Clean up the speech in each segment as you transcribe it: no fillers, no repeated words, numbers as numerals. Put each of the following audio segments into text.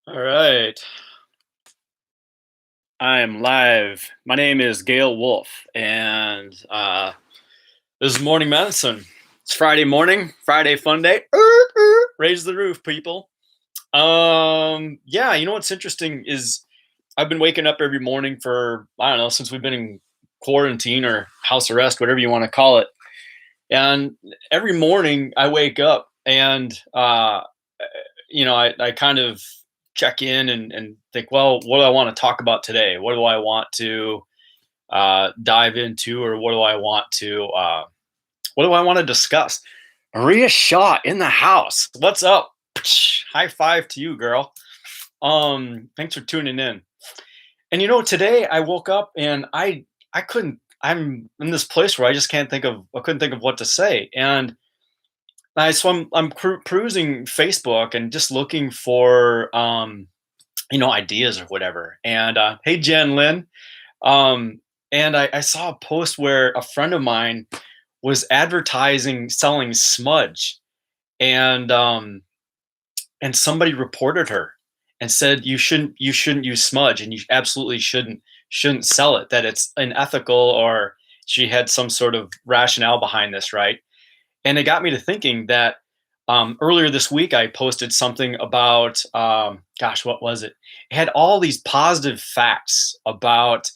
All right. I am live. My name is Gail Wolf, and this is Morning Medicine. It's Friday morning, Friday fun day. Raise the roof, people. Yeah, you know what's interesting is I've been waking up every morning for, I don't know, since we've been in quarantine or house arrest, whatever you want to call it. And every morning I wake up and I kind of check in and think, well, what do I want to talk about today? What do I want to dive into, or what do I want to discuss? Maria Shaw in the house. What's up? High five to you, girl. Thanks for tuning in. And today I woke up and I couldn't. I'm in this place where I just can't think of. I couldn't think of what to say, and I'm perusing Facebook and just looking for ideas or whatever. And hey, Jen Lynn. Um, and I saw a post where a friend of mine was advertising selling smudge, and somebody reported her and said you shouldn't use smudge, and you absolutely shouldn't sell it. That it's unethical, or she had some sort of rationale behind this, right? And it got me to thinking that earlier this week I posted something about, gosh, what was it? It had all these positive facts about,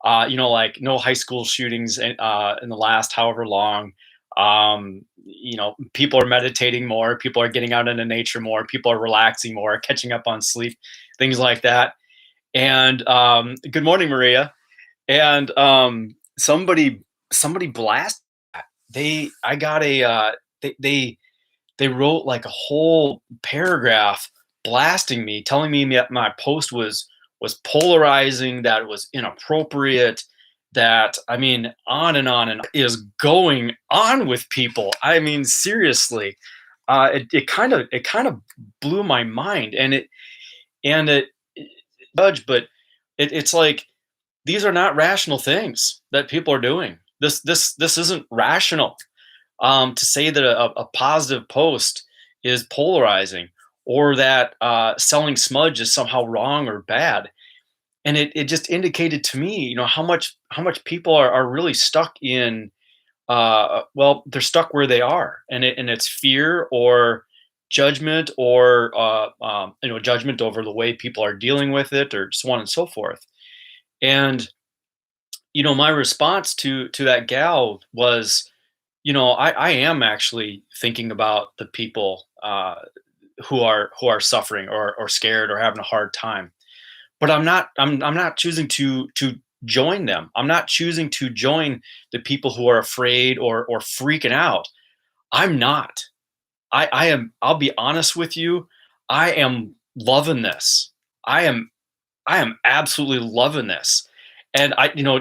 like no high school shootings in the last however long. People are meditating more, people are getting out into nature more, people are relaxing more, catching up on sleep, things like that. And good morning, Maria. And somebody blast. They I got a they wrote like a whole paragraph blasting me, telling me that my post was polarizing, that it was inappropriate, that I mean, on and is going on with people. I mean, seriously, it kind of blew my mind, and it judge, but it's like these are not rational things that people are doing. This isn't rational. To say that a positive post is polarizing, or that selling smudge is somehow wrong or bad. And it just indicated to me, how much people are really stuck in, well, they're stuck where they are, and it's fear or judgment, or judgment over the way people are dealing with it, or so on and so forth. And my response to that gal was, I am actually thinking about the people who are suffering, or scared, or having a hard time. But I'm not choosing to join them. I'm not choosing to join the people who are afraid, or freaking out. I'm not. I am. I'll be honest with you. I am loving this. I am I am absolutely loving this. And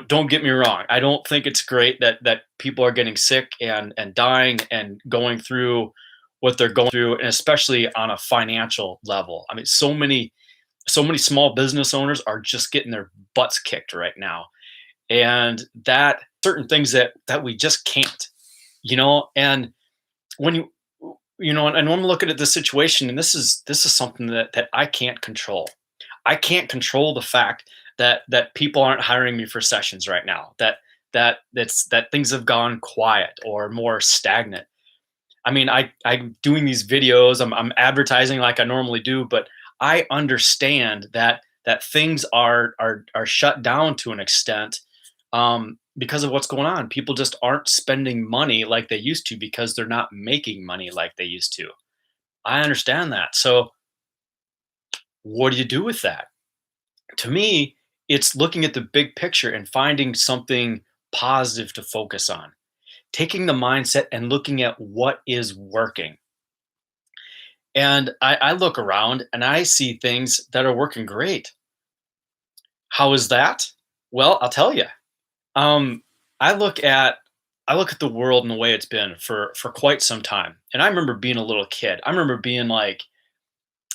don't get me wrong. I don't think it's great that people are getting sick and dying and going through what they're going through, and especially on a financial level. I mean, so many small business owners are just getting their butts kicked right now. And that certain things that we just can't, and when and when I'm looking at this situation, and this is something that I can't control. I can't control the fact that people aren't hiring me for sessions right now. That things have gone quiet or more stagnant. I mean, I'm doing these videos. I'm advertising like I normally do, but I understand that things are shut down to an extent, because of what's going on. People just aren't spending money like they used to, because they're not making money like they used to. I understand that. So what do you do with that? To me, it's looking at the big picture and finding something positive to focus on. Taking the mindset and looking at what is working. And I look around and I see things that are working great. How is that? Well, I'll tell you. Um, I look at I look at the world in the way it's been for quite some time. And I remember being a little kid. I remember being like,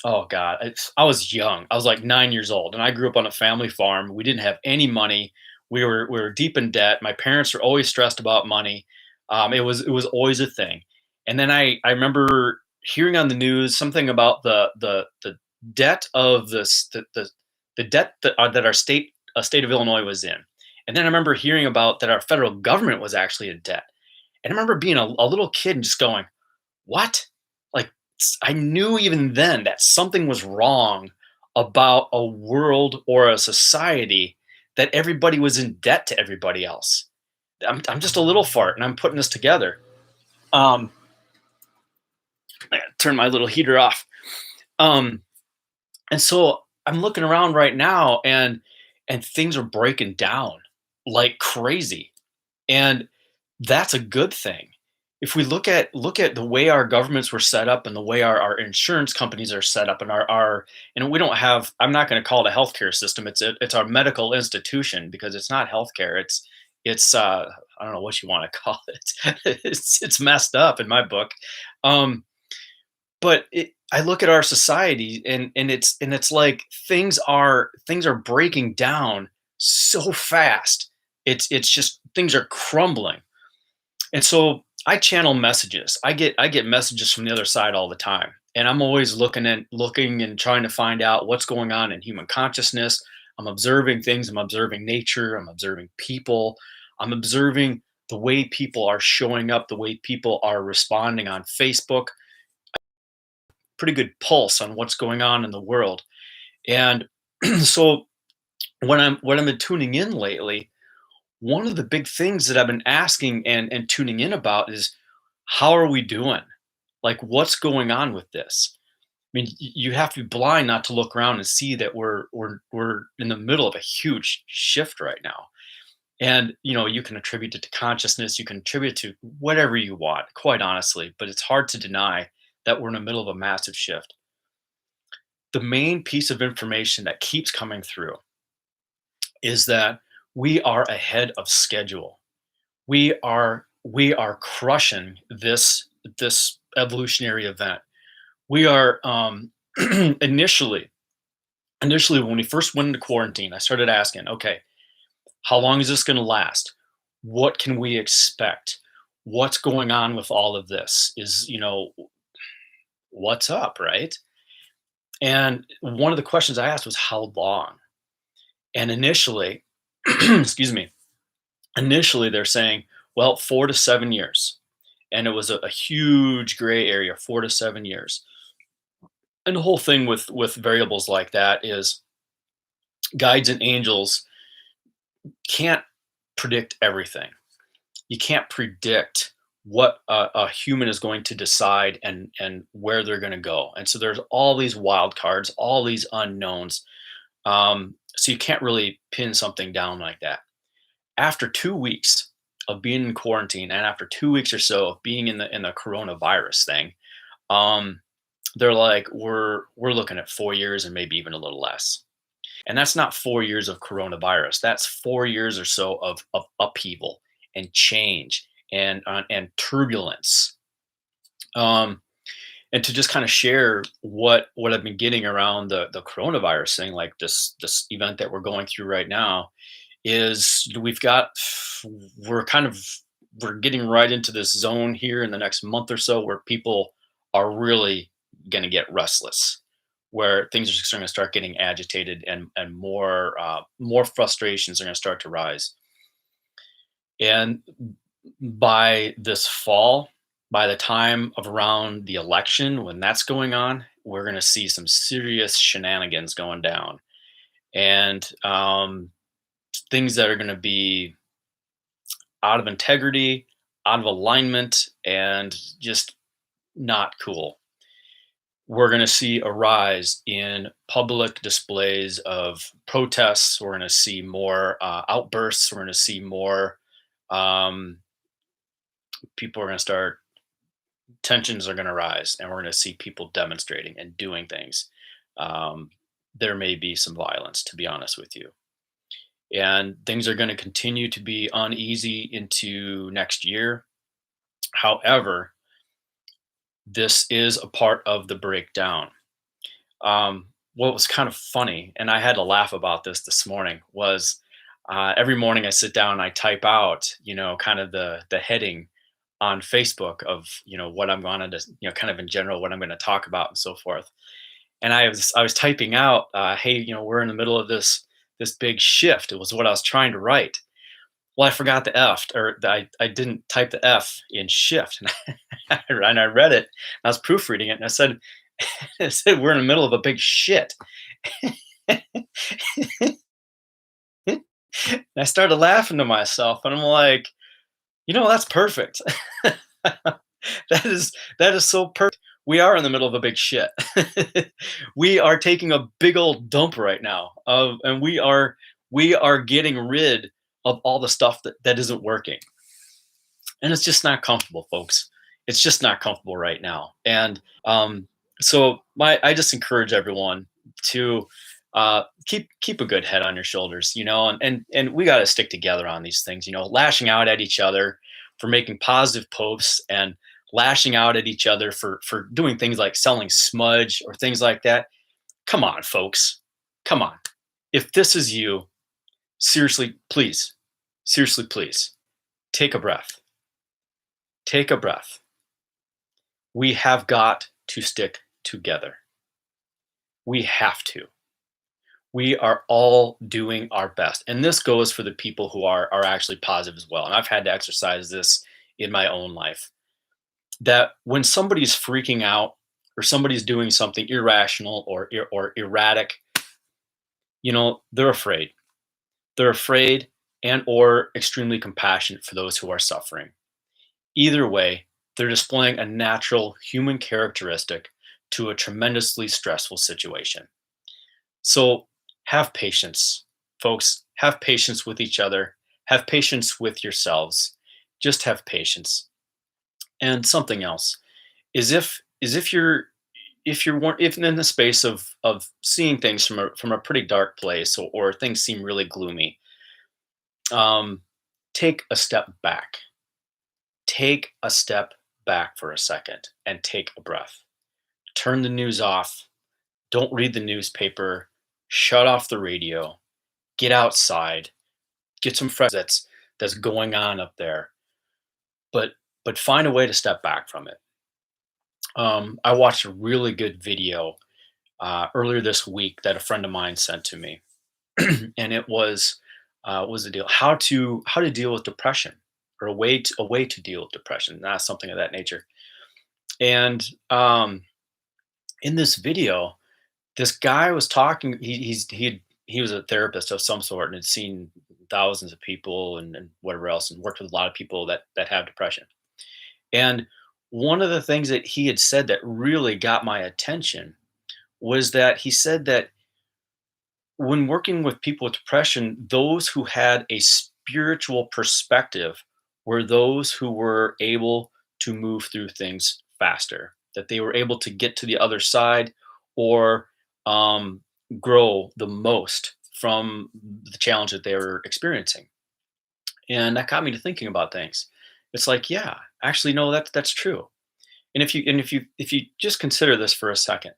oh God, I was young. I was like 9 years old, and I grew up on a family farm. We didn't have any money. We were deep in debt. My parents were always stressed about money. It was always a thing. And then I remember hearing on the news something about the debt of the debt that our state of Illinois was in. And then I remember hearing about that our federal government was actually in debt. And I remember being a little kid and just going, "What?" Like, I knew even then that something was wrong about a world or a society that everybody was in debt to everybody else. I'm just a little fart and I'm putting this together. Um, I gotta turn my little heater off. Um, and so I'm looking around right now and things are breaking down like crazy. And that's a good thing. If we look at the way our governments were set up and the way our insurance companies are set up and our and we don't have, I'm not going to call it a healthcare system. It's our medical institution because it's not healthcare. It's I don't know what you want to call it. It's messed up in my book. Um, but I look at our society and it's like things are breaking down so fast. It's just things are crumbling. And so I channel messages. I get messages from the other side all the time. And I'm always looking and trying to find out what's going on in human consciousness. I'm observing things, I'm observing nature, I'm observing people, I'm observing the way people are showing up, the way people are responding on Facebook. Pretty good pulse on what's going on in the world. And so when I'm been tuning in lately, one of the big things that I've been asking and tuning in about is how are we doing? Like what's going on with this? I mean, you have to be blind not to look around and see that we're in the middle of a huge shift right now. And you can attribute it to consciousness, you can attribute it to whatever you want, quite honestly, but it's hard to deny that we're in the middle of a massive shift. The main piece of information that keeps coming through is that we are ahead of schedule. We are crushing this evolutionary event. We are initially when we first went into quarantine, I started asking, okay, how long is this going to last? What can we expect? What's going on with all of this? What's up, right? And one of the questions I asked was how long? And initially, excuse me, initially they're saying, well, 4 to 7 years. And it was a huge gray area, 4 to 7 years. And the whole thing with variables like that is guides and angels can't predict everything. You can't predict what a human is going to decide and where they're going to go. And so there's all these wild cards, all these unknowns. So you can't really pin something down like that. After 2 weeks of being in quarantine and after 2 weeks or so of being in the coronavirus thing, um, they're like, we're looking at 4 years and maybe even a little less. And that's not 4 years of coronavirus. That's 4 years or so of upheaval and change and turbulence. Um, and to just kind of share what I've been getting around the coronavirus thing, like this event that we're going through right now, is we're kind of we're getting right into this zone here in the next month or so where people are really going to get restless, where things are just going to start getting agitated and more frustrations are going to start to rise. And by this fall, by the time of around the election, when that's going on, we're going to see some serious shenanigans going down, and things that are going to be out of integrity, out of alignment, and just not cool. We're going to see a rise in public displays of protests. We're going to see more outbursts. We're going to see more um, people are going to start, tensions are going to rise, and we're going to see people demonstrating and doing things. Um, there may be some violence, to be honest with you. And things are going to continue to be uneasy into next year. However, this is a part of the breakdown. What was kind of funny, and I had to laugh about this morning, was every morning I sit down and I type out, kind of the heading on Facebook of, what I'm going to, kind of in general, what I'm going to talk about and so forth. and I was typing out, "Hey, we're in the middle of this big shift." It was what I was trying to write. Well, I forgot the F, or I didn't type the F in shift, and I read it. I was proofreading it, and I said, I said, "We're in the middle of a big shit." And I started laughing to myself, and I'm like, that's perfect. That is so perfect. We are in the middle of a big shit. We are taking a big old dump right now, and we are getting rid of all the stuff that isn't working, and it's just not comfortable, folks. It's just not comfortable right now, and so I just encourage everyone to keep a good head on your shoulders, and we got to stick together on these things. Lashing out at each other for making positive posts, and lashing out at each other for doing things like selling smudge or things like that. Come on, folks. Come on. If this is you, seriously, please take a breath. Take a breath. We have got to stick together. We have to. We are all doing our best. And this goes for the people who are actually positive as well. And I've had to exercise this in my own life, that when somebody's freaking out or somebody's doing something irrational or erratic, they're afraid. They're afraid and or extremely compassionate for those who are suffering. Either way, they're displaying a natural human characteristic to a tremendously stressful situation. So have patience, folks. Have patience with each other. Have patience with yourselves. Just have patience. And something else is if in the space of seeing things from a pretty dark place, or things seem really gloomy, um, take a step back. Take a step back for a second and take a breath. Turn the news off. Don't read the newspaper. Shut off the radio. Get outside. Get some fresh that's going on up there. But find a way to step back from it. I watched a really good video earlier this week that a friend of mine sent to me, and it was what was the deal? How to deal with depression, or a way to deal with depression, not something of that nature. And in this video, this guy was talking. He was a therapist of some sort and had seen thousands of people and whatever else, and worked with a lot of people that have depression. And one of the things that he had said that really got my attention was that he said that when working with people with depression, those who had a spiritual perspective were those who were able to move through things faster, that they were able to get to the other side, or um, grow the most from the challenge that they were experiencing. And that got me to thinking about things. It's like, yeah, actually, no, that's true. And if you just consider this for a second,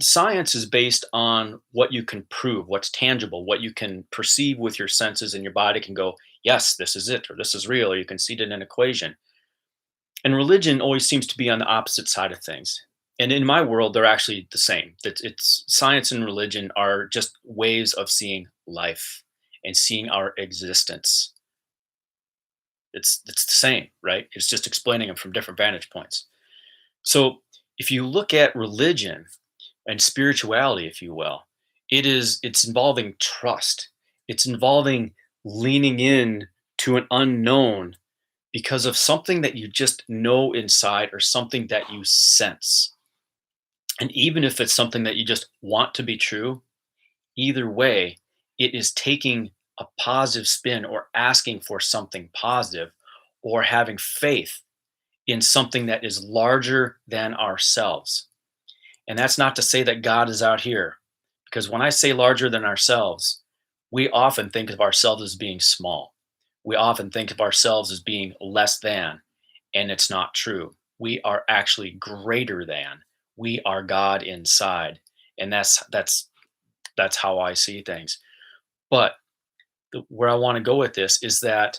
science is based on what you can prove, what's tangible, what you can perceive with your senses, and your body can go, yes, this is it, or this is real, or you can see it in an equation. And religion always seems to be on the opposite side of things. And in my world, they're actually the same. That it's science and religion are just ways of seeing life and seeing our existence. It's the same, right? It's just explaining them from different vantage points. So if you look at religion and spirituality, if you will, it's involving trust. It's involving leaning in to an unknown because of something that you just know inside, or something that you sense. And even if it's something that you just want to be true, either way, it is taking a positive spin, or asking for something positive, or having faith in something that is larger than ourselves. And that's not to say that God is out here, because when I say larger than ourselves, we often think of ourselves as being small. We often think of ourselves as being less than, and it's not true. We are actually greater than. We are God inside, and that's how I see things. But where I want to go with this is that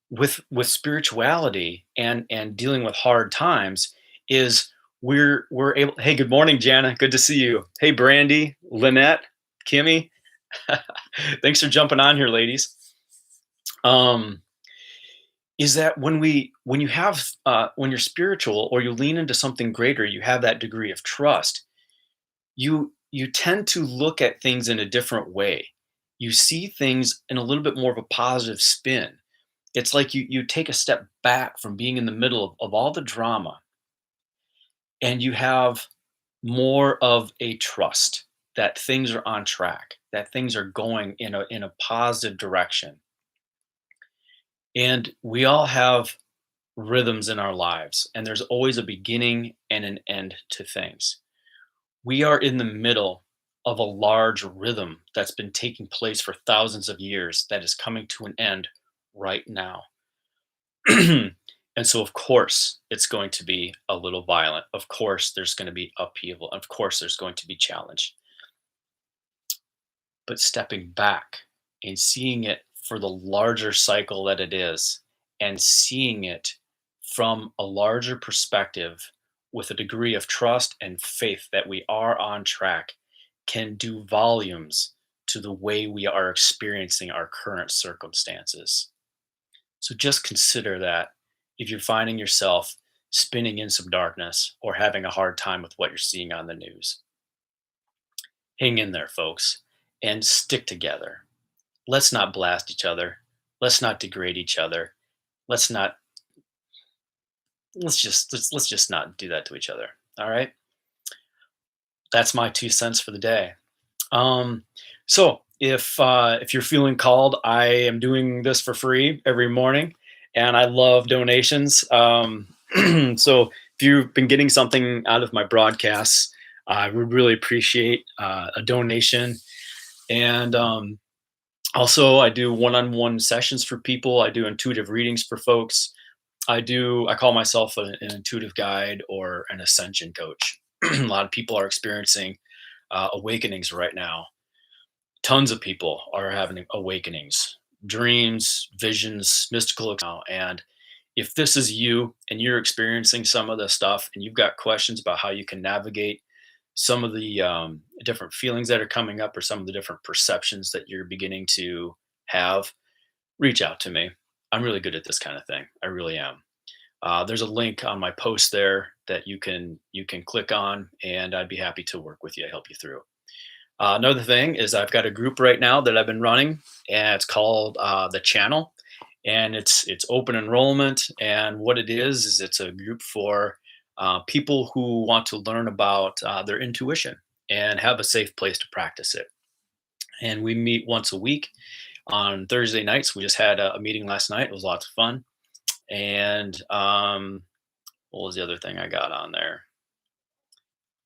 with spirituality and dealing with hard times, is we're able. Hey, good morning, Jana. Good to see you. Hey, Brandy, Lynette, Kimmy. Thanks for jumping on here, ladies. Um, is that when you have when you're spiritual or you lean into something greater, you have that degree of trust. You tend to look at things in a different way. You see things in a little bit more of a positive spin. It's like you take a step back from being in the middle of all the drama, and you have more of a trust that things are on track, that things are going in a positive direction. And we all have rhythms in our lives, and there's always a beginning and an end to things. We are in the middle of a large rhythm that's been taking place for thousands of years that is coming to an end right now. And so, of course, it's going to be a little violent. Of course, there's going to be upheaval. Of course, there's going to be challenge. But stepping back and seeing it for the larger cycle that it is, and seeing it from a larger perspective with a degree of trust and faith that we are on track can do volumes to the way we are experiencing our current circumstances. So just consider that if you're finding yourself spinning in some darkness or having a hard time with what you're seeing on the news. Hang in there, folks, and stick together. Let's not blast each other. Let's not degrade each other. Let's not let's just not do that to each other. All right? That's my 2 cents for the day. Um, so if you're feeling called, I am doing this for free every morning, and I love donations. So if you've been getting something out of my broadcasts, I would really appreciate a donation. And also, I do one-on-one sessions for people. I do intuitive readings for folks. I call myself an intuitive guide or an ascension coach. A lot of people are experiencing awakenings right now. Tons of people are having awakenings, dreams, visions, mystical now. And if this is you and you're experiencing some of this stuff and you've got questions about how you can navigate some of the different feelings that are coming up or some of the different perceptions that you're beginning to have, reach out to me. I'm really good at this kind of thing. I really am. There's a link on my post there that you can click on, and I'd be happy to work with you, help you through. Another thing is I've got a group right now that I've been running, and it's called the Channel, and it's open enrollment. And what it is it's a group for people who want to learn about their intuition and have a safe place to practice it. And we meet once a week on Thursday nights. We just had a meeting last night. It was lots of fun. And what was the other thing I got on there?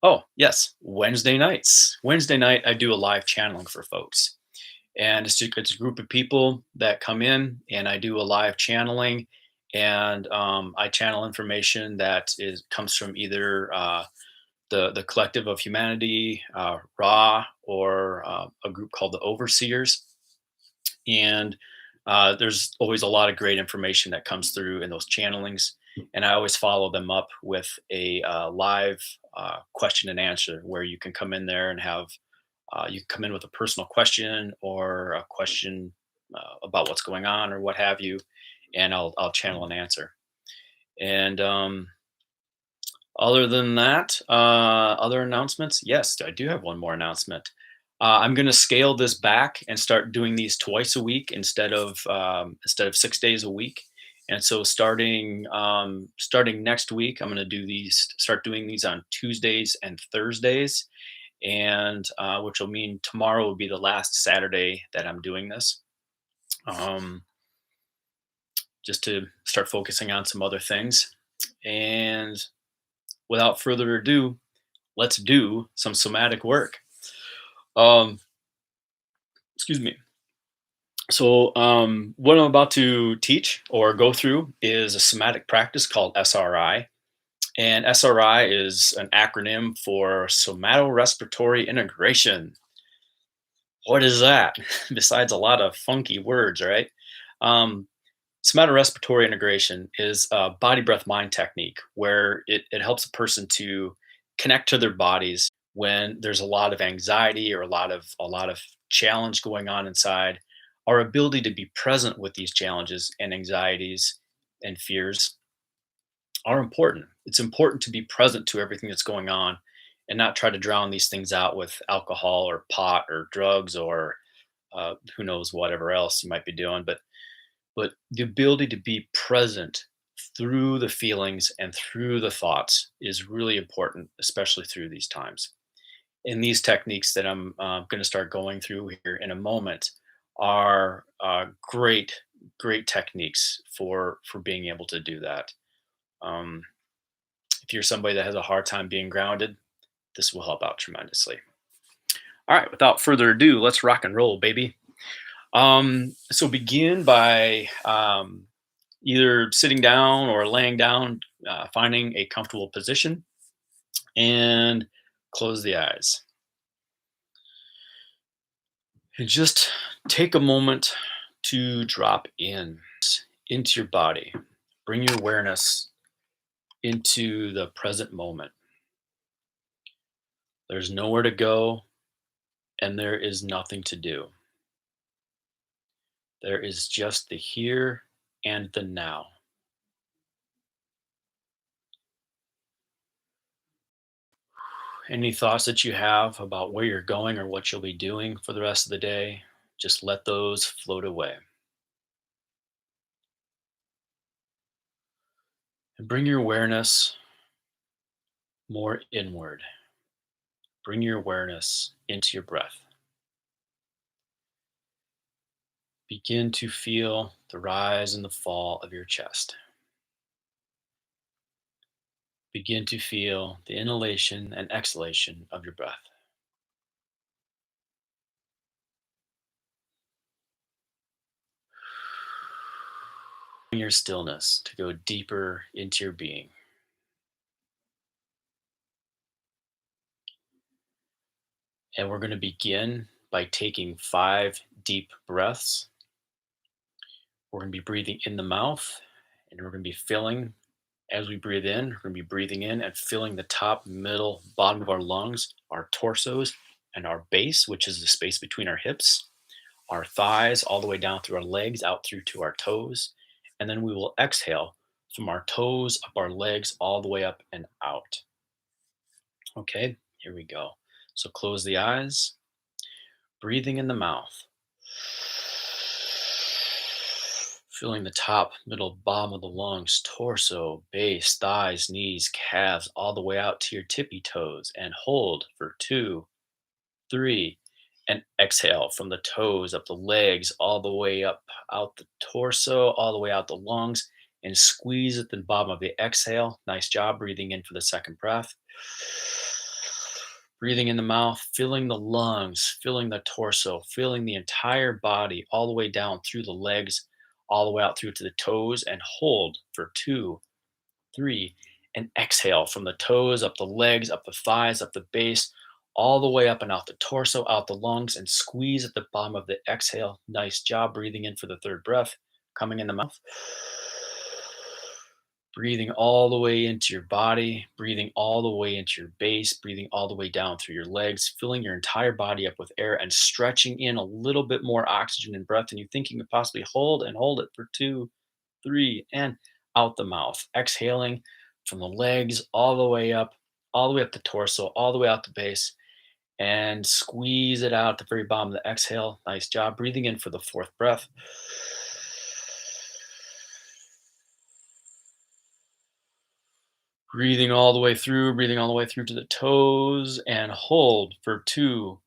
Oh, yes, Wednesday nights. Wednesday night, I do a live channeling for folks. And it's a group of people that come in, and I do a live channeling. And I channel information that comes from either the Collective of Humanity, Ra, or a group called the Overseers. And there's always a lot of great information that comes through in those channelings, and I always follow them up with a live question and answer where you can come in there and have you can come in with a personal question or a question about what's going on or what have you, and I'll channel an answer. And other than that, other announcements? Yes, I do have one more announcement. I'm going to scale this back and start doing these twice a week instead of 6 days a week. And so starting next week, I'm going to start doing these on Tuesdays and Thursdays, and which will mean tomorrow will be the last Saturday that I'm doing this. Um, just to start focusing on some other things. And without further ado, let's do some somatic work. Um, excuse me. So, what I'm about to teach or go through is a somatic practice called SRI. And SRI is an acronym for somatorespiratory integration. What is that? Besides a lot of funky words, right? Um, Somatic respiratory integration is a body breath mind technique where it helps a person to connect to their bodies when there's a lot of anxiety or a lot of challenge going on inside. Our ability to be present with these challenges and anxieties and fears are important. It's important to be present to everything that's going on and not try to drown these things out with alcohol or pot or drugs or who knows whatever else you might be doing. But the ability to be present through the feelings and through the thoughts is really important, especially through these times. And these techniques that I'm going to start going through here in a moment are great techniques for being able to do that. Um, if you're somebody that has a hard time being grounded, this will help out tremendously. All right, without further ado, let's rock and roll, baby. So begin by either sitting down or laying down, finding a comfortable position, and close the eyes. And just take a moment to drop in into your body. Bring your awareness into the present moment. There's nowhere to go, and there is nothing to do. There is just the here and the now. Any thoughts that you have about where you're going or what you'll be doing for the rest of the day, just let those float away. And bring your awareness more inward. Bring your awareness into your breath. Begin to feel the rise and the fall of your chest. Begin to feel the inhalation and exhalation of your breath. Bring your stillness to go deeper into your being. And we're going to begin by taking 5 deep breaths. We're going to be breathing in the mouth, and we're going to be filling as we breathe in. We're going to be breathing in and filling the top, middle, bottom of our lungs, our torsos, and our base, which is the space between our hips, our thighs, all the way down through our legs, out through to our toes. And then we will exhale from our toes, up our legs, all the way up and out. Okay, here we go. So close the eyes, breathing in the mouth. Feeling the top, middle, bottom of the lungs, torso, base, thighs, knees, calves, all the way out to your tippy toes. And hold for 2, 3. And exhale from the toes, up the legs, all the way up, out the torso, all the way out the lungs. And squeeze at the bottom of the exhale. Nice job. Breathing in for the second breath. Breathing in the mouth, filling the lungs, filling the torso, filling the entire body, all the way down through the legs, all the way out through to the toes, and hold for 2, 3. And exhale from the toes, up the legs, up the thighs, up the base, all the way up and out the torso, out the lungs, and squeeze at the bottom of the exhale. Nice job. Breathing in for the third breath, coming in the mouth. Breathing all the way into your body, breathing all the way into your base, breathing all the way down through your legs, filling your entire body up with air and stretching in a little bit more oxygen and breath than you think you could possibly hold, and hold it for 2, 3, and out the mouth. Exhaling from the legs all the way up the torso, all the way out the base, and squeeze it out at the very bottom of the exhale. Nice job. Breathing in for the fourth breath. Breathing all the way through to the toes, and hold for 2,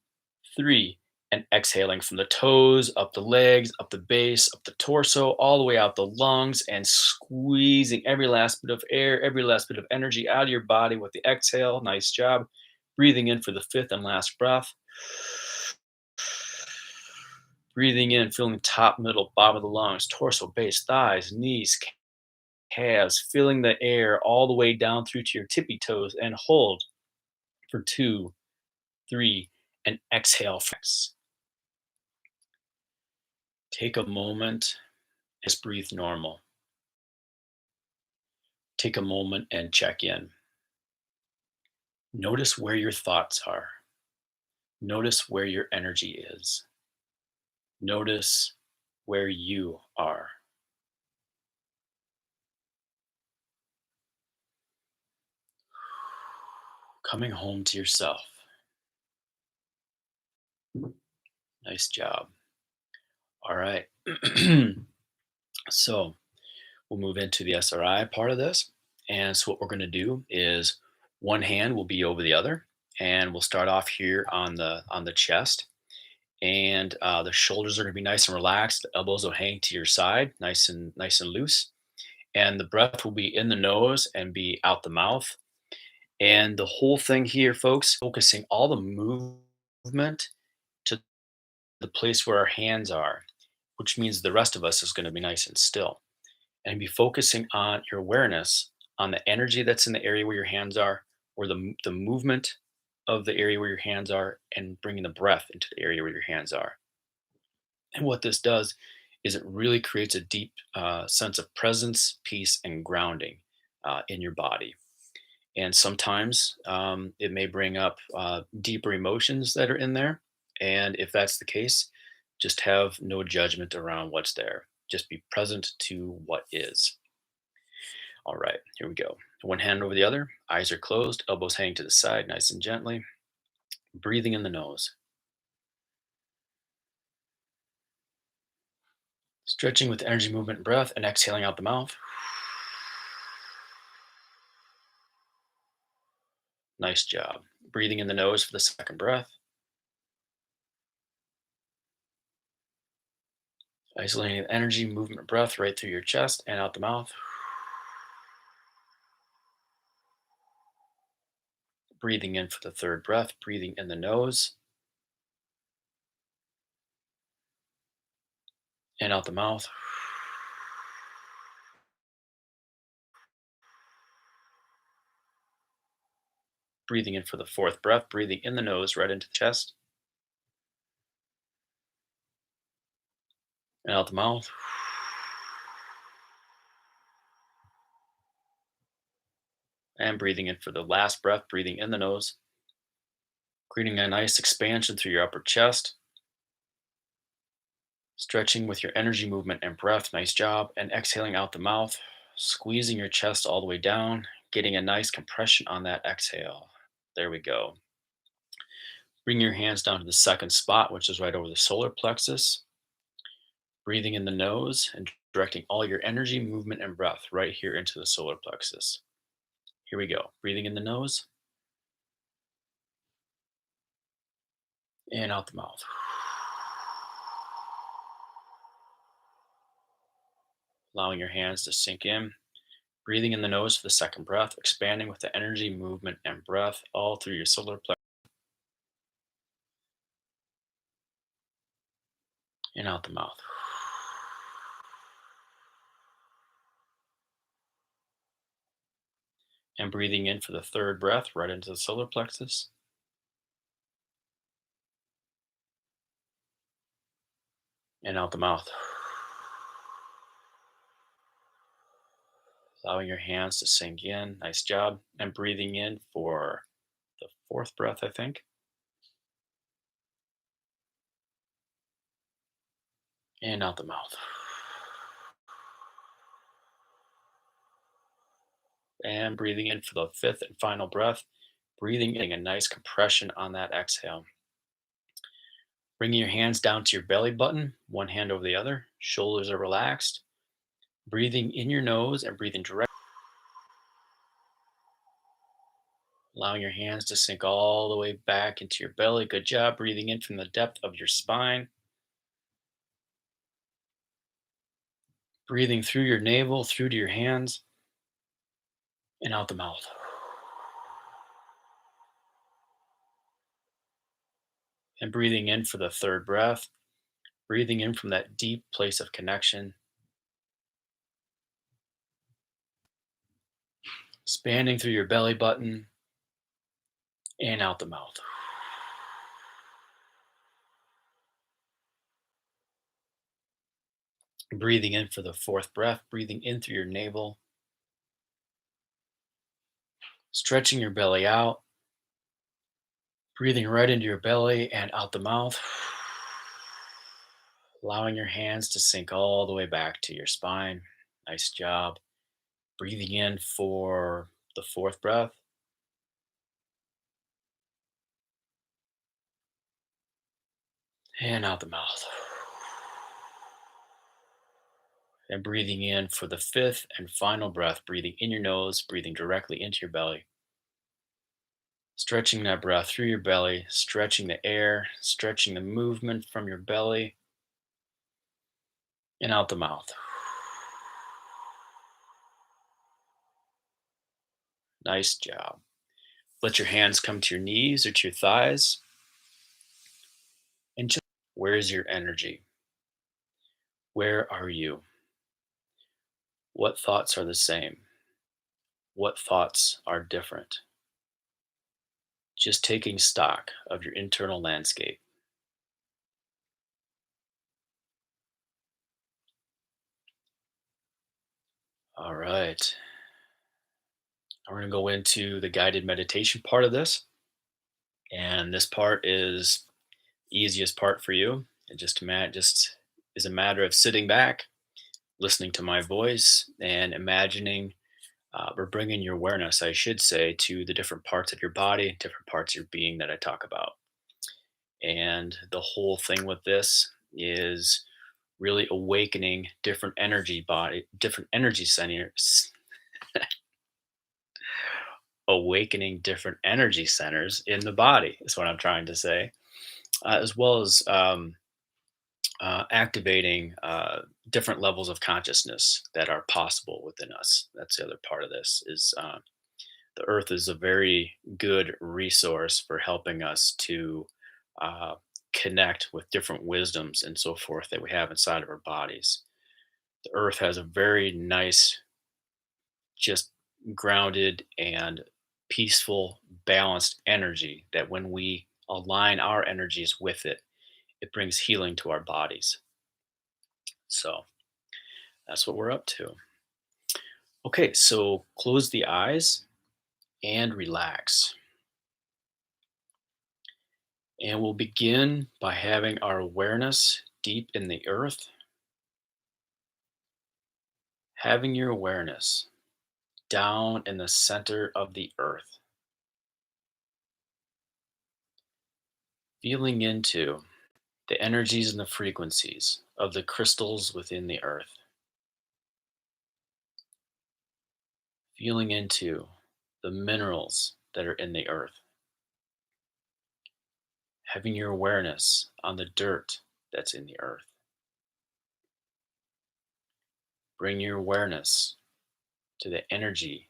3, and exhaling from the toes, up the legs, up the base, up the torso, all the way out the lungs, and squeezing every last bit of air, every last bit of energy out of your body with the exhale. Nice job. Breathing in for the fifth and last breath. Breathing in, feeling the top, middle, bottom of the lungs, torso, base, thighs, knees, calves, filling the air all the way down through to your tippy toes, and hold for 2, 3, and exhale. Take a moment Just breathe normal. Take a moment and check in. Notice where your thoughts are. Notice where your energy is. Notice where you are. Coming home to yourself. Nice job. All right. So we'll move into the SRI part of this. And so what we're going to do is one hand will be over the other, and we'll start off here on the chest. And the shoulders are going to be nice and relaxed. The elbows will hang to your side, nice and loose. And the breath will be in the nose and be out the mouth. And the whole thing here, folks, focusing all the movement to the place where our hands are, which means the rest of us is going to be nice and still. And be focusing on your awareness on the energy that's in the area where your hands are, or the movement of the area where your hands are, and bringing the breath into the area where your hands are. And what this does is it really creates a deep sense of presence, peace, and grounding in your body. And sometimes it may bring up deeper emotions that are in there. And if that's the case, just have no judgment around what's there. Just be present to what is. All right, here we go. One hand over the other, eyes are closed, elbows hang to the side, nice and gently. Breathing in the nose, stretching with energy, movement, and breath, and exhaling out the mouth. Nice job. Breathing in the nose for the second breath. Isolating the energy, movement, breath right through your chest and out the mouth. Breathing in for the third breath, breathing in the nose and out the mouth. Breathing in for the fourth breath, breathing in the nose right into the chest and out the mouth. And breathing in for the last breath, breathing in the nose, creating a nice expansion through your upper chest. Stretching with your energy, movement, and breath. Nice job. And exhaling out the mouth, squeezing your chest all the way down, getting a nice compression on that exhale. There we go. Bring your hands down to the second spot, which is right over the solar plexus. Breathing in the nose and directing all your energy, movement, and breath right here into the solar plexus. Here we go. Breathing in the nose and out the mouth. Allowing your hands to sink in. Breathing in the nose for the second breath, expanding with the energy, movement, and breath all through your solar plexus and out the mouth. And breathing in for the third breath right into the solar plexus and out the mouth. Allowing your hands to sink in. Nice job. And breathing in for the fourth breath, I think, and out the mouth. And breathing in for the fifth and final breath, breathing in a nice compression on that exhale. Bringing your hands down to your belly button, one hand over the other, shoulders are relaxed. Breathing in your nose and breathing direct. Allowing your hands to sink all the way back into your belly. Good job. Breathing in from the depth of your spine. Breathing through your navel, through to your hands, and out the mouth. And breathing in for the third breath. Breathing in from that deep place of connection. Expanding through your belly button and out the mouth. Breathing in for the fourth breath, breathing in through your navel, stretching your belly out, breathing right into your belly and out the mouth, allowing your hands to sink all the way back to your spine. Nice job. Breathing in for the fourth breath and out the mouth. And breathing in for the fifth and final breath, breathing in your nose, breathing directly into your belly. Stretching that breath through your belly, stretching the air, stretching the movement from your belly and out the mouth. Nice job. Let your hands come to your knees or to your thighs. And just where is your energy? Where are you? What thoughts are the same? What thoughts are different? Just taking stock of your internal landscape. All right. We're going to go into the guided meditation part of this. And this part is the easiest part for you. It just is a matter of sitting back, listening to my voice, and imagining or bringing your awareness, I should say, to the different parts of your body, different parts of your being that I talk about. And the whole thing with this is really awakening different energy centers, awakening different energy centers in the body is what I'm trying to say, as well as activating different levels of consciousness that are possible within us. That's the other part of this is the earth is a very good resource for helping us to uh, connect with different wisdoms and so forth that we have inside of our bodies. The earth has a very nice, just grounded and peaceful, balanced energy that when we align our energies with it, it brings healing to our bodies. So that's what we're up to. Okay, so close the eyes and relax. And we'll begin by having our awareness deep in the earth, having your awareness down in the center of the earth, feeling into the energies and the frequencies of the crystals within the earth, feeling into the minerals that are in the earth, having your awareness on the dirt that's in the earth. Bring your awareness to the energy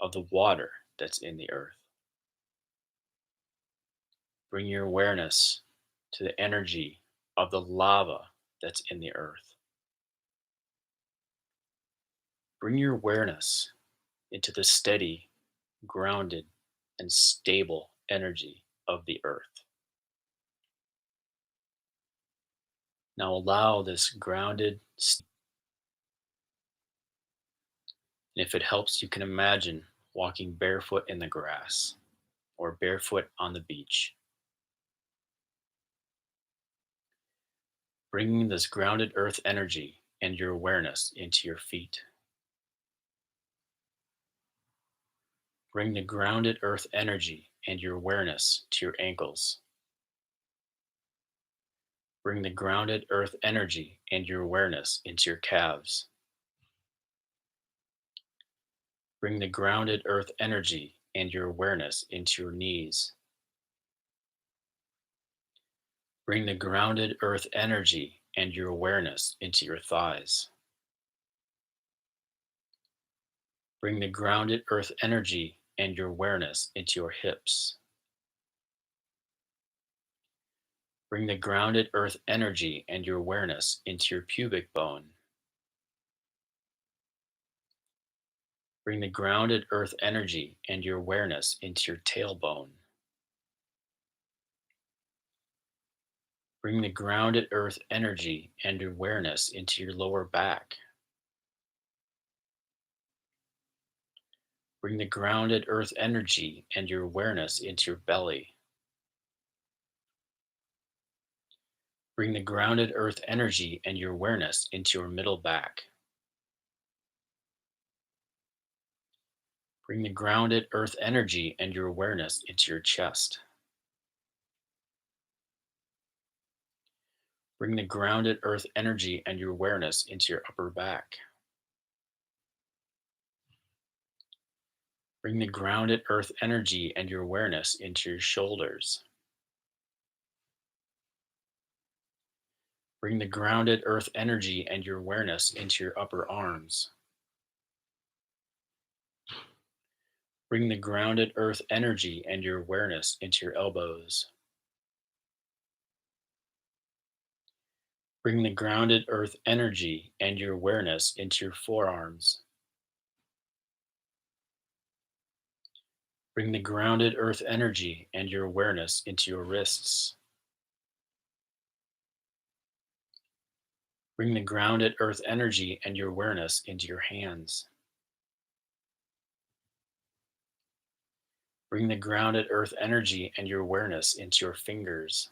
of the water that's in the earth. Bring your awareness to the energy of the lava that's in the earth. Bring your awareness into the steady, grounded, and stable energy of the earth. Now allow this grounded, and if it helps, you can imagine walking barefoot in the grass or barefoot on the beach. Bringing this grounded earth energy and your awareness into your feet. Bring the grounded earth energy and your awareness to your ankles. Bring the grounded earth energy and your awareness into your calves. Bring the grounded earth energy and your awareness into your knees. Bring the grounded earth energy and your awareness into your thighs. Bring the grounded earth energy and your awareness into your hips. Bring the grounded earth energy and your awareness into your pubic bone. Bring the grounded earth energy and your awareness into your tailbone. Bring the grounded earth energy and awareness into your lower back. Bring the grounded earth energy and your awareness into your belly. Bring the grounded earth energy and your awareness into your middle back. Bring the grounded earth energy and your awareness into your chest. Bring the grounded earth energy and your awareness into your upper back. Bring the grounded earth energy and your awareness into your shoulders. Bring the grounded earth energy and your awareness into your upper arms. Bring the grounded earth energy and your awareness into your elbows. Bring the grounded earth energy and your awareness into your forearms. Bring the grounded earth energy and your awareness into your wrists. Bring the grounded earth energy and your awareness into your hands. Bring the grounded earth energy and your awareness into your fingers.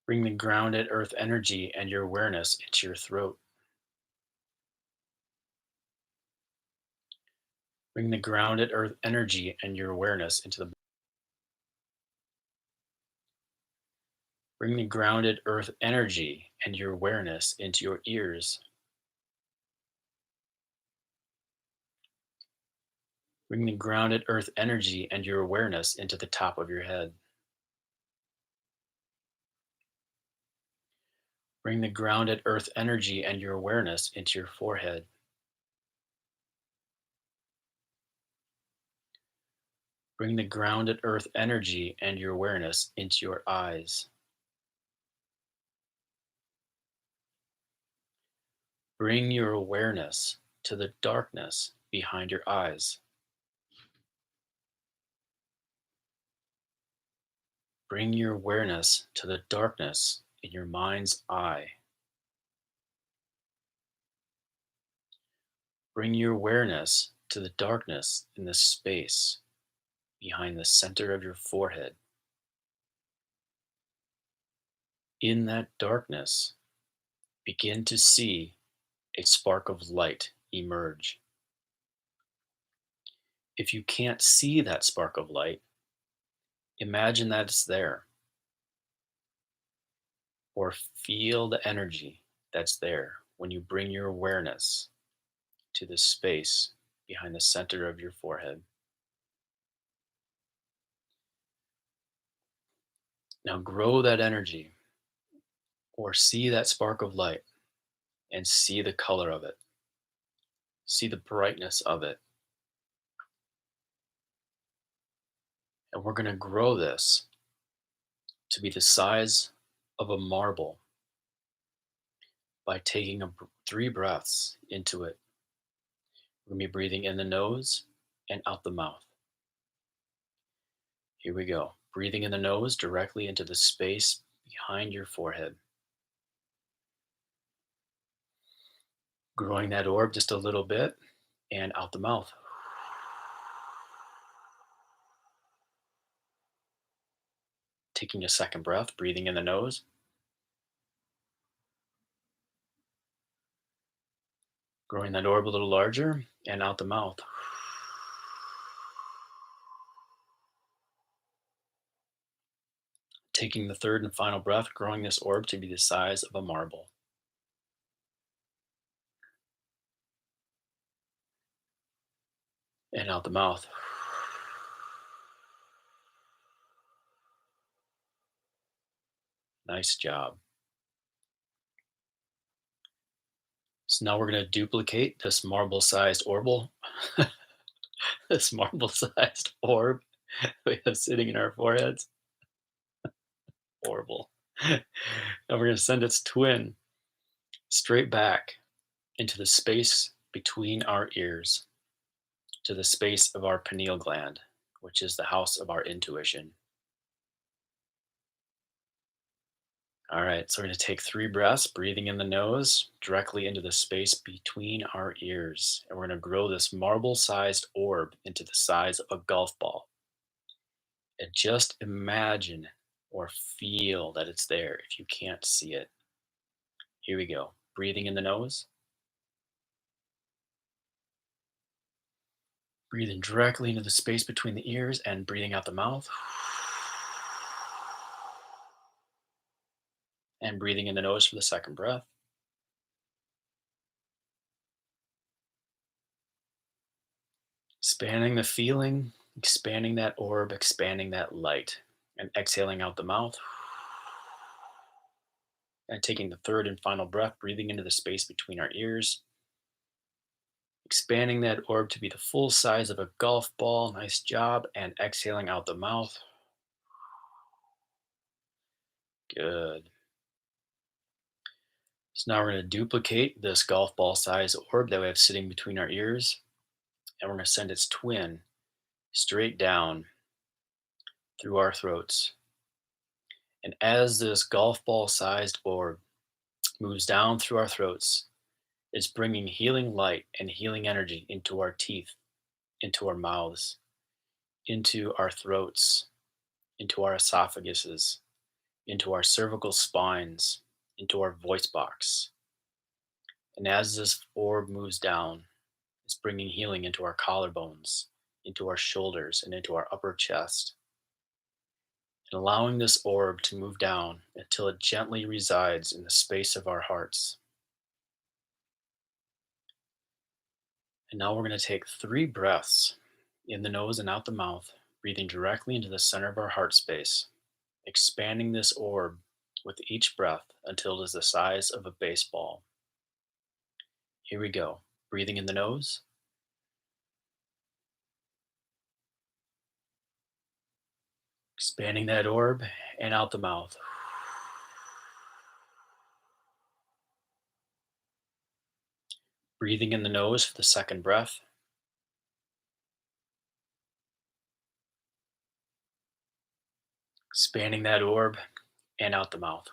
Bring the grounded earth energy and your awareness into your throat. Bring the grounded earth energy and your awareness into the Bring the grounded earth energy and your awareness into your ears. Bring the grounded earth energy and your awareness into the top of your head. Bring the grounded earth energy and your awareness into your forehead. Bring the grounded earth energy and your awareness into your eyes. Bring your awareness to the darkness behind your eyes. Bring your awareness to the darkness in your mind's eye. Bring your awareness to the darkness in the space behind the center of your forehead. In that darkness, begin to see a spark of light emerge. If you can't see that spark of light, imagine that it's there, or feel the energy that's there when you bring your awareness to the space behind the center of your forehead. Now grow that energy, or see that spark of light and see the color of it, see the brightness of it. And we're going to grow this to be the size of a marble by taking 3 breaths into it. We're going to be breathing in the nose and out the mouth. Here we go. Breathing in the nose directly into the space behind your forehead. Growing that orb just a little bit and out the mouth. Taking a second breath, breathing in the nose. Growing that orb a little larger and out the mouth. Taking the third and final breath, growing this orb to be the size of a marble. And out the mouth. Nice job. So now we're going to duplicate this marble-sized orb, this marble-sized orb we have sitting in our foreheads. Horrible. And we're going to send its twin straight back into the space between our ears, to the space of our pineal gland, which is the house of our intuition. All right, so we're going to take 3 breaths, breathing in the nose directly into the space between our ears. And we're going to grow this marble sized orb into the size of a golf ball. And just imagine or feel that it's there if you can't see it. Here we go. Breathing in the nose, breathing directly into the space between the ears, and breathing out the mouth. And breathing in the nose for the second breath. Expanding the feeling, expanding that orb, expanding that light, and exhaling out the mouth. And taking the third and final breath, breathing into the space between our ears, expanding that orb to be the full size of a golf ball. Nice job. And exhaling out the mouth. Good. So now we're going to duplicate this golf ball size orb that we have sitting between our ears, and we're going to send its twin straight down through our throats. And as this golf ball sized orb moves down through our throats, it's bringing healing light and healing energy into our teeth, into our mouths, into our throats, into our esophaguses, into our cervical spines, into our voice box. And as this orb moves down, it's bringing healing into our collarbones, into our shoulders, and into our upper chest. And allowing this orb to move down until it gently resides in the space of our hearts. And now we're going to take 3 breaths in the nose and out the mouth, breathing directly into the center of our heart space, expanding this orb with each breath until it is the size of a baseball. Here we go. Breathing in the nose, expanding that orb, and out the mouth. Breathing in the nose for the second breath, expanding that orb, and out the mouth.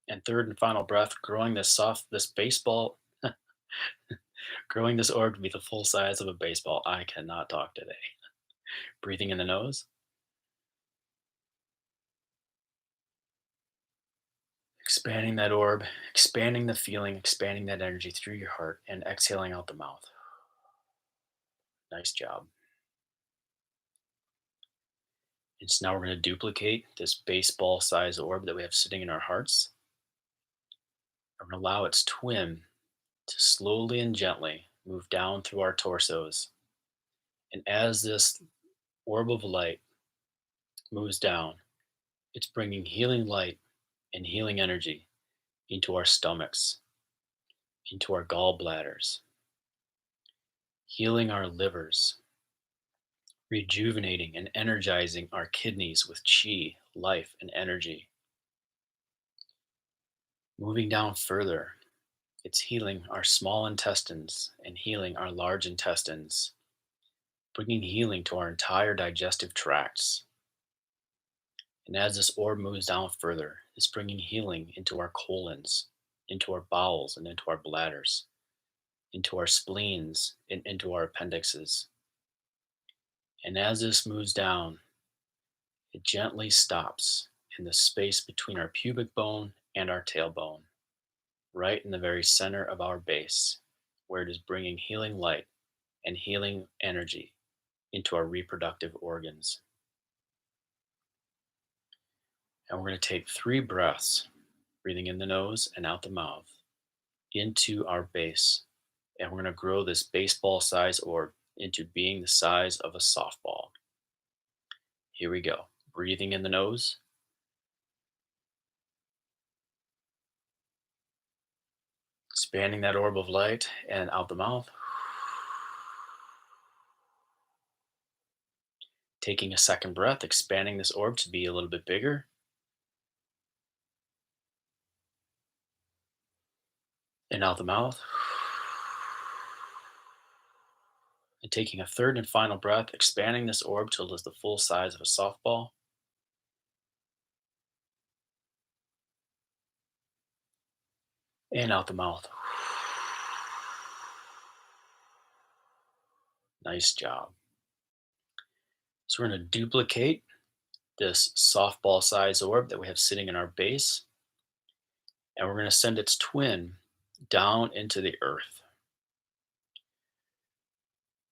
And third and final breath, growing this baseball, growing this orb to be the full size of a baseball. I cannot talk today. Breathing in the nose, expanding that orb, expanding the feeling, expanding that energy through your heart, and exhaling out the mouth. Nice job. And so now we're going to duplicate this baseball size orb that we have sitting in our hearts. And allow its twin to slowly and gently move down through our torsos. And as this orb of light moves down, it's bringing healing light and healing energy into our stomachs, into our gallbladders, healing our livers, rejuvenating and energizing our kidneys with chi, life, and energy. Moving down further, it's healing our small intestines and healing our large intestines, bringing healing to our entire digestive tracts. And as this orb moves down further, it's bringing healing into our colons, into our bowels, and into our bladders, into our spleens, and into our appendixes. And as this moves down, it gently stops in the space between our pubic bone and our tailbone, right in the very center of our base, where it is bringing healing light and healing energy into our reproductive organs. And we're going to take 3 breaths, breathing in the nose and out the mouth, into our base. And we're going to grow this baseball size orb into being the size of a softball. Here we go. Breathing in the nose, expanding that orb of light, and out the mouth. Taking a second breath, expanding this orb to be a little bit bigger. And out the mouth. And taking a third and final breath, expanding this orb till it is the full size of a softball. and out the mouth. Nice job. So we're going to duplicate this softball size orb that we have sitting in our base, and we're going to send its twin down into the earth,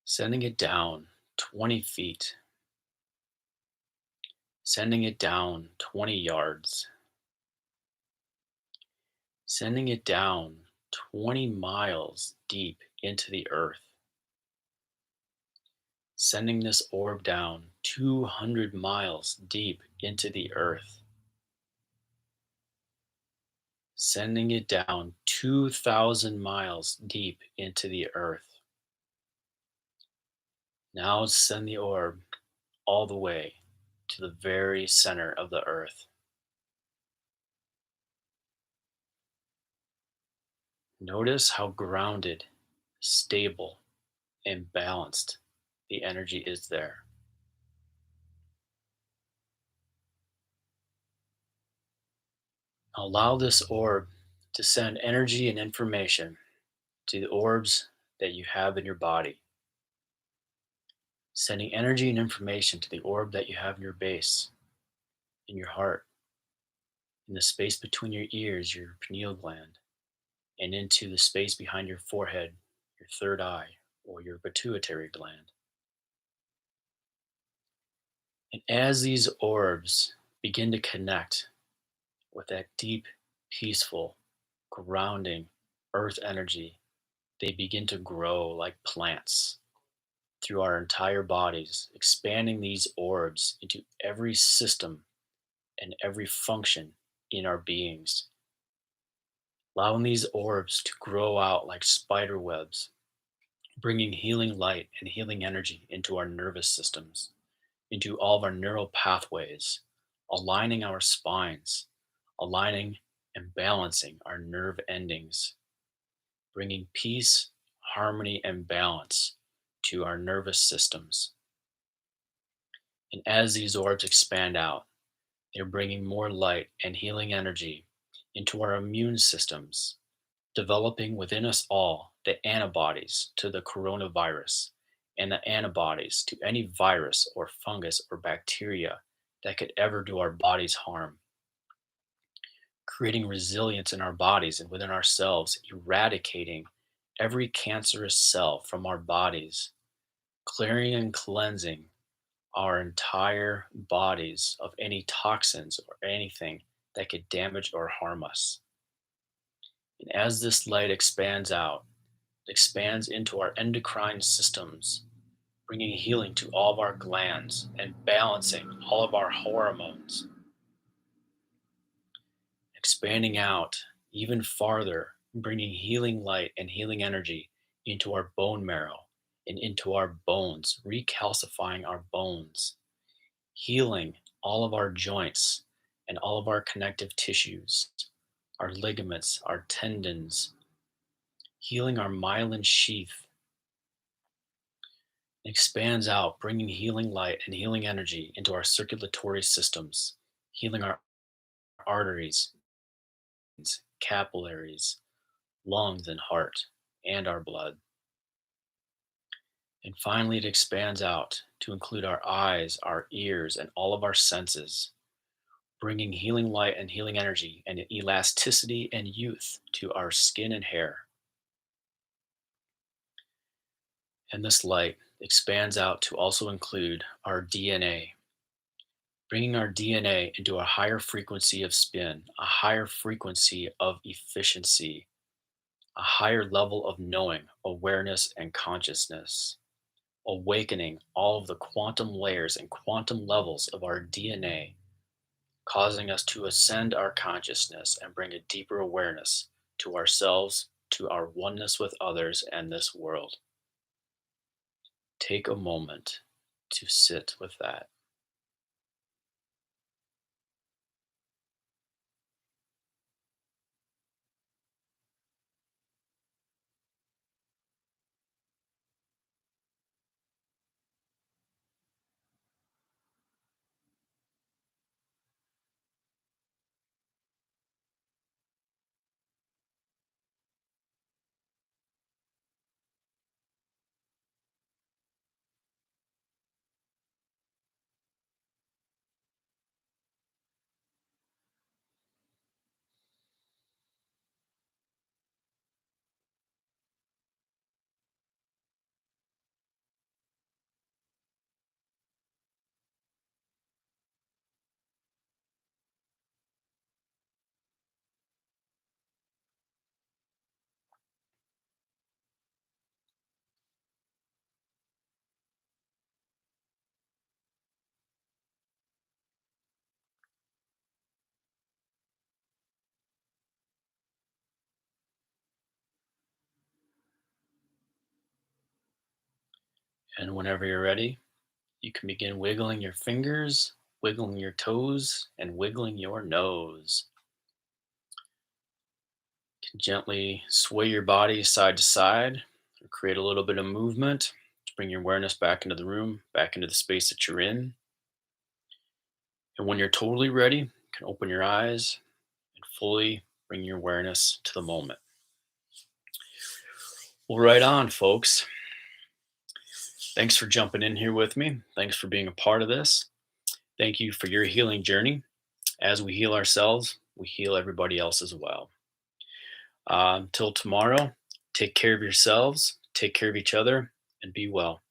sending it down 20 feet, sending it down 20 yards, sending it down 20 miles deep into the earth, sending this orb down 200 miles deep into the earth, sending it down 2,000 miles deep into the earth. Now send the orb all the way to the very center of the earth. Notice how grounded, stable, and balanced the energy is there. Allow this orb to send energy and information to the orbs that you have in your body, sending energy and information to the orb that you have in your base, in your heart, in the space between your ears, your pineal gland, and into the space behind your forehead, your third eye, or your pituitary gland. And as these orbs begin to connect with that deep, peaceful, grounding earth energy, they begin to grow like plants through our entire bodies, expanding these orbs into every system and every function in our beings, allowing these orbs to grow out like spider webs, bringing healing light and healing energy into our nervous systems, into all of our neural pathways, aligning our spines, aligning and balancing our nerve endings, bringing peace, harmony, and balance to our nervous systems. And as these orbs expand out, they're bringing more light and healing energy into our immune systems, developing within us all the antibodies to the coronavirus and the antibodies to any virus or fungus or bacteria that could ever do our bodies harm, creating resilience in our bodies and within ourselves, eradicating every cancerous cell from our bodies, clearing and cleansing our entire bodies of any toxins or anything that could damage or harm us. And as this light expands out, it expands into our endocrine systems, bringing healing to all of our glands and balancing all of our hormones, expanding out even farther, bringing healing light and healing energy into our bone marrow and into our bones, recalcifying our bones, healing all of our joints and all of our connective tissues, our ligaments, our tendons, healing our myelin sheath, expands out, bringing healing light and healing energy into our circulatory systems, healing our arteries, capillaries, lungs, and heart, and our blood. And finally, it expands out to include our eyes, our ears, and all of our senses, bringing healing light and healing energy and elasticity and youth to our skin and hair. And this light expands out to also include our DNA, bringing our DNA into a higher frequency of spin, a higher frequency of efficiency, a higher level of knowing, awareness, and consciousness, awakening all of the quantum layers and quantum levels of our DNA, causing us to ascend our consciousness and bring a deeper awareness to ourselves, to our oneness with others and this world. Take a moment to sit with that. And whenever you're ready, you can begin wiggling your fingers, wiggling your toes, and wiggling your nose. You can gently sway your body side to side or create a little bit of movement to bring your awareness back into the room, back into the space that you're in. And when you're totally ready, you can open your eyes and fully bring your awareness to the moment. Well, right on, folks. Thanks for jumping in here with me. Thanks for being a part of this. Thank you for your healing journey. As we heal ourselves, we heal everybody else as well. Until tomorrow, take care of yourselves, take care of each other, and be well.